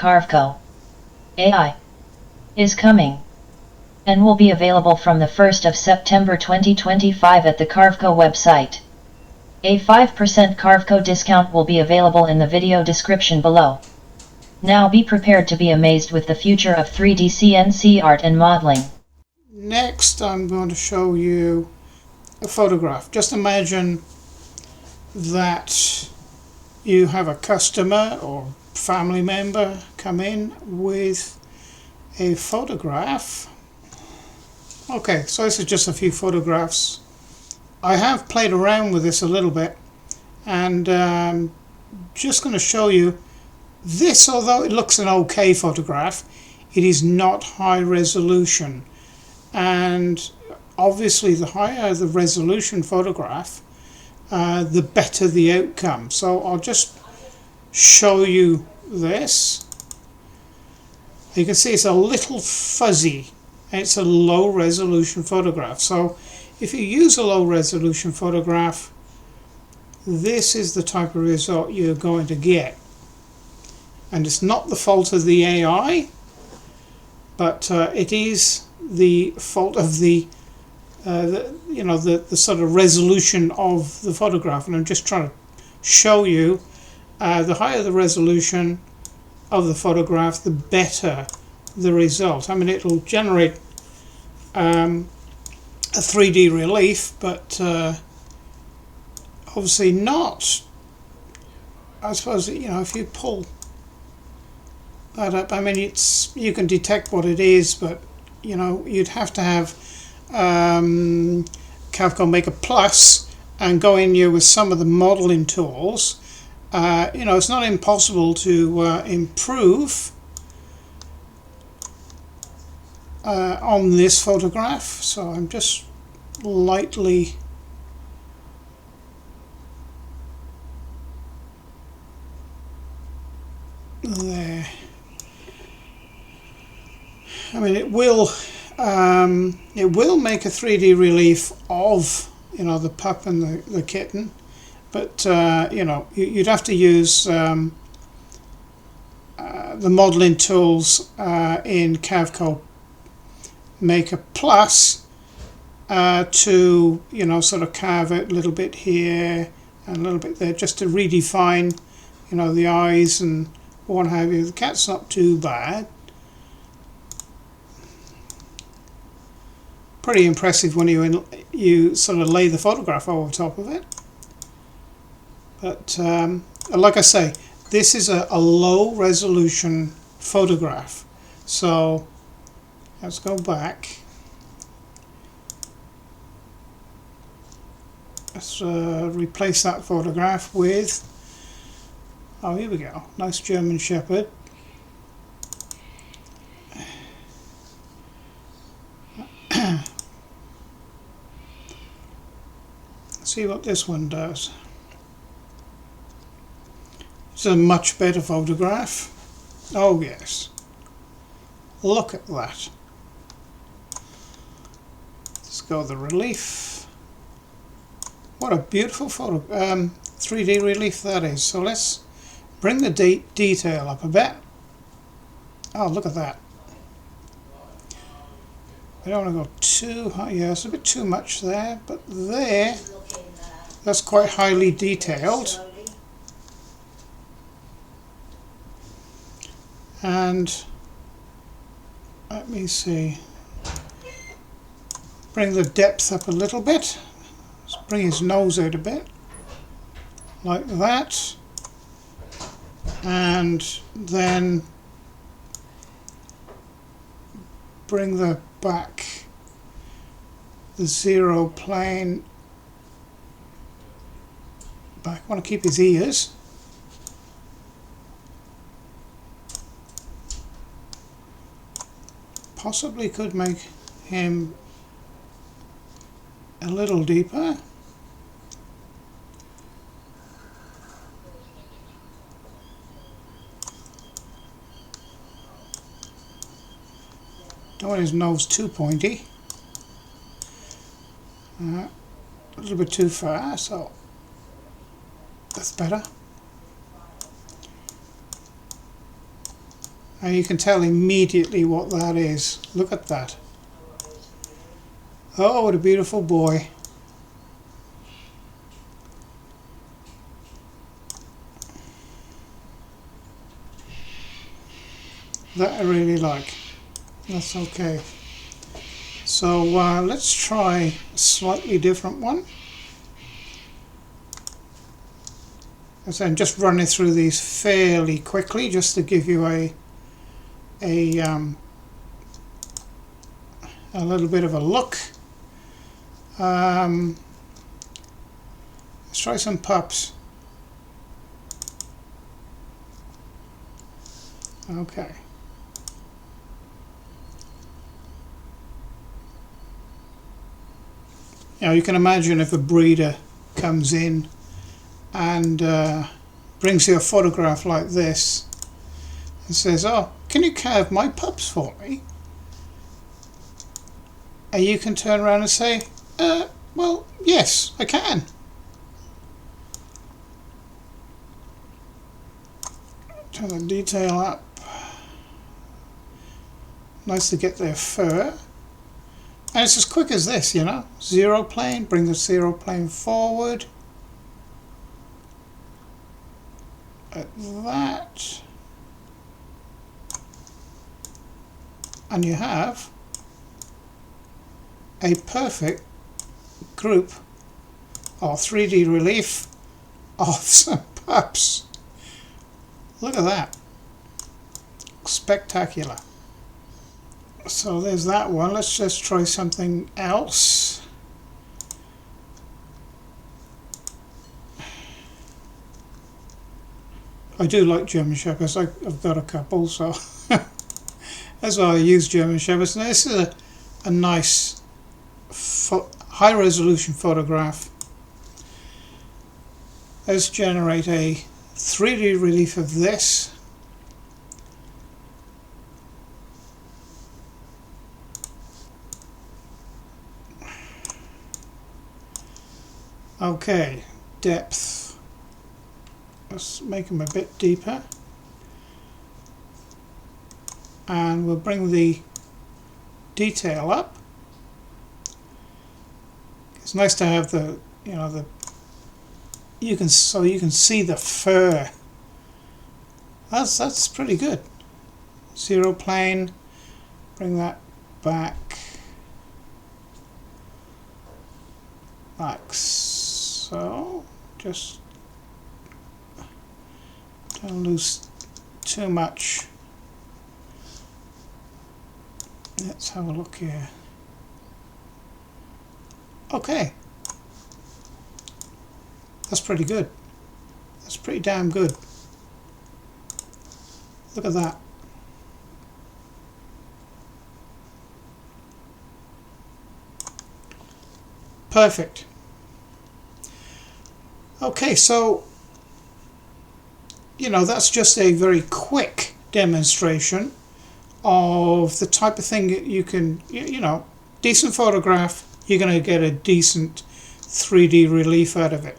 Carveco Ai is coming and will be available from the 1st of September 2025 at the Carveco website. A 5% Carveco discount will be available in the video description below. Now be prepared to be amazed with the future of 3D CNC art and modeling. Next, I'm going to show you a photograph. Just imagine that you have a customer or family member come in with a photograph. Okay, so this is just a few photographs. I have played around with this a little bit, and just going to show you this. Although it looks an okay photograph, it is not high resolution, and obviously the higher the resolution photograph, the better the outcome. So I'll just show you this. You can see it's a little fuzzy. It's a low resolution photograph. So if you use a low resolution photograph, this is the type of result you're going to get. And it's not the fault of the AI, but it is the fault of the sort of resolution of the photograph. And I'm just trying to show you the higher the resolution of the photograph, the better the result. I mean, it'll generate a 3D relief, but obviously not. I suppose, if you pull that up, I mean, you can detect what it is, but you'd have to have Carveco Maker Plus and go in here with some of the modeling tools. It's not impossible to improve on this photograph, so I'm just lightly there. I mean, it will make a 3D relief of the pup and the kitten, but you'd have to use the modeling tools in Carveco Maker Plus to sort of carve out a little bit here and a little bit there, just to redefine the eyes and what have you. The cat's not too bad. Pretty impressive when you sort of lay the photograph over top of it. But like I say, this is a low resolution photograph. So let's go back. Let's replace that photograph with, oh, here we go, nice German Shepherd. See what this one does. It's a much better photograph. Oh yes, look at that. Let's go the relief. What a beautiful photo, 3D relief that is. So let's bring the detail up a bit. Oh, look at that. I don't want to go too high. Yeah, it's a bit too much there, but there, that's quite highly detailed. And let me see, bring the depth up a little bit. Let's bring his nose out a bit, like that. And then bring the back, the zero plane back. I want to keep his ears. Possibly could make him a little deeper. Don't want his nose too pointy. A little bit too far, so that's better. And you can tell immediately what that is. Look at that. Oh, what a beautiful boy. That I really like. That's okay. So let's try a slightly different one. As I'm just running through these fairly quickly, just to give you a little bit of a look. Let's try some pups. Okay. Now you can imagine if a breeder comes in and brings you a photograph like this and says, "Oh, can you carve my pups for me?" And you can turn around and say, well, yes, I can. Turn the detail up. Nice to get their fur. And it's as quick as this, you know. Zero plane, bring the zero plane forward. At that. And you have a perfect group or 3D relief of some pups. Look at that. Spectacular. So there's that one. Let's just try something else. I do like German Shepherds. I've got a couple, so that's why I use German Shepherds. Now this is a nice high resolution photograph. Let's generate a 3D relief of this. Okay, depth. Let's make them a bit deeper. And we'll bring the detail up. It's nice to have the, you know, you can see the fur. That's pretty good. Zero plane. Bring that back. Like so. Just don't lose too much. Let's have a look here. Okay. That's pretty good. That's pretty damn good. Look at that. Perfect. Okay, so you know, that's just a very quick demonstration of the type of thing that you can, you know, decent photograph, you're going to get a decent 3D relief out of it.